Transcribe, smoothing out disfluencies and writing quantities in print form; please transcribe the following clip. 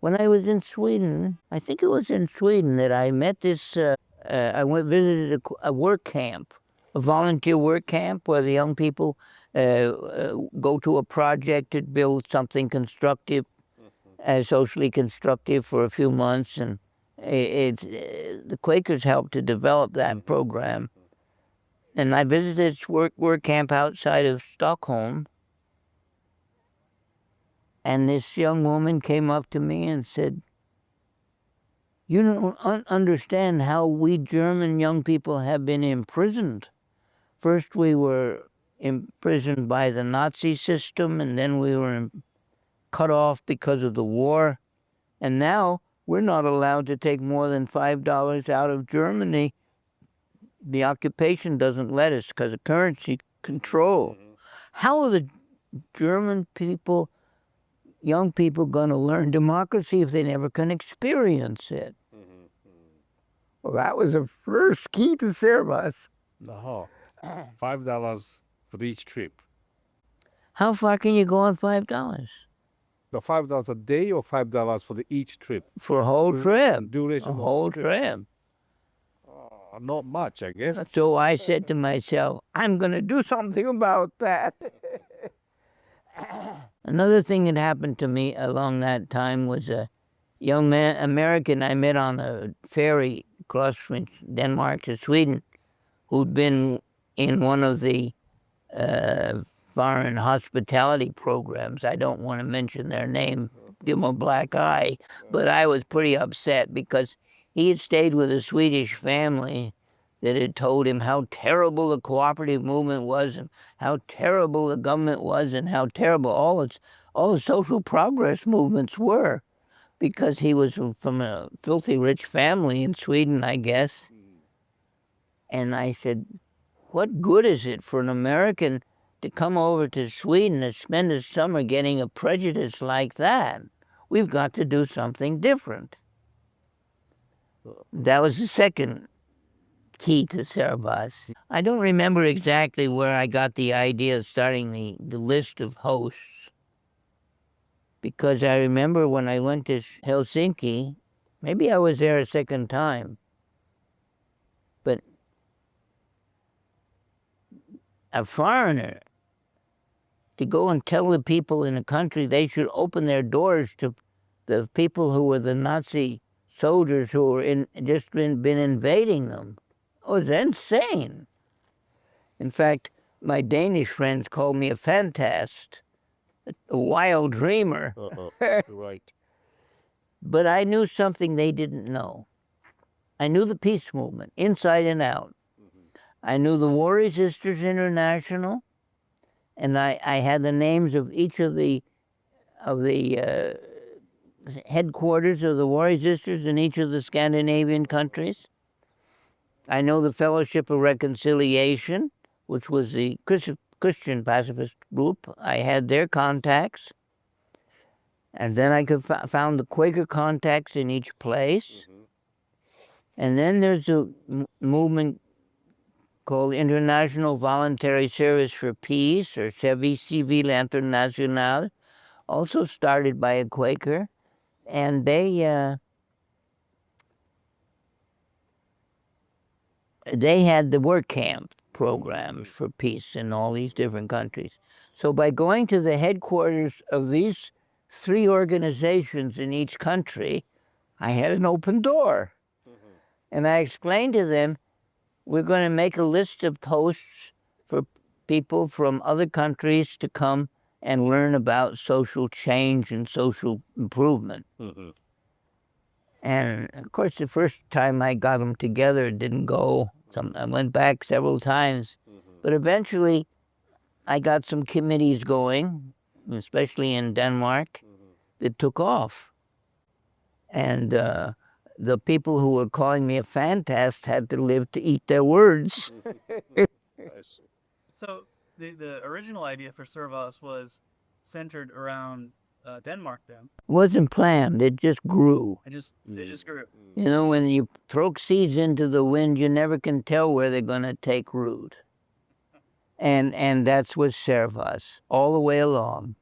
When I was in Sweden, I think it was in Sweden that I met this, I went visited a work camp, a volunteer work camp where the young people go to a project to build something constructive, socially constructive for a few months. And the Quakers helped to develop that program. And I visited this work camp outside of Stockholm. And this young woman came up to me and said, "You don't understand how we German young people have been imprisoned. First we were imprisoned by the Nazi system, and then we were cut off because of the war. And now we're not allowed to take more than $5 out of Germany. The occupation doesn't let us because of currency control. How are the German people, young people, going to learn democracy if they never can experience it?" Well, that was the first key to Servas. $5 for each trip. How far can you go on $5? The $5 a day or $5 for each trip? For a whole trip. Duration A of whole trip. Not much, I guess. So I said to myself, I'm going to do something about that. Another thing that happened to me along that time was a young man, American I met on a ferry across from Denmark to Sweden, who'd been in one of the foreign hospitality programs. I don't want to mention their name, give them a black eye, but I was pretty upset because he had stayed with a Swedish family that had told him how terrible the cooperative movement was and how terrible the government was and how terrible all the social progress movements were, because he was from a filthy rich family in Sweden, I guess. And I said, what good is it for an American to come over to Sweden and spend a summer getting a prejudice like that? We've got to do something different. That was the second key to Servas. I don't remember exactly where I got the idea of starting the list of hosts, because I remember when I went to Helsinki, maybe I was there a second time, but a foreigner to go and tell the people in a country they should open their doors to the people who were the Nazi soldiers who were just been invading them. It was insane. In fact, my Danish friends called me a fantast, a wild dreamer. Right. But I knew something they didn't know. I knew the peace movement inside and out. I knew the War Resisters International, and I had the names of each of the headquarters of the War Resisters in each of the Scandinavian countries. I know the Fellowship of Reconciliation, which was the Christian pacifist group. I had their contacts. And then I found the Quaker contacts in each place. And then there's a movement called International Voluntary Service for Peace, or Service Civil International, also started by a Quaker. And they had the work camp programs for peace in all these different countries. So by going to the headquarters of these three organizations in each country, I had an open door. And I explained to them, we're going to make a list of hosts for people from other countries to come and learn about social change and social improvement. And of course, the first time I got them together, it didn't go. I went back several times. But eventually, I got some committees going, especially in Denmark, that took off. And the people who were calling me a fantast had to live to eat their words. So the original idea for Servas was centered around Denmark then? Wasn't planned, it just grew. It just grew. You know, when you throw seeds into the wind, you never can tell where they're going to take root. And that's with Servas all the way along.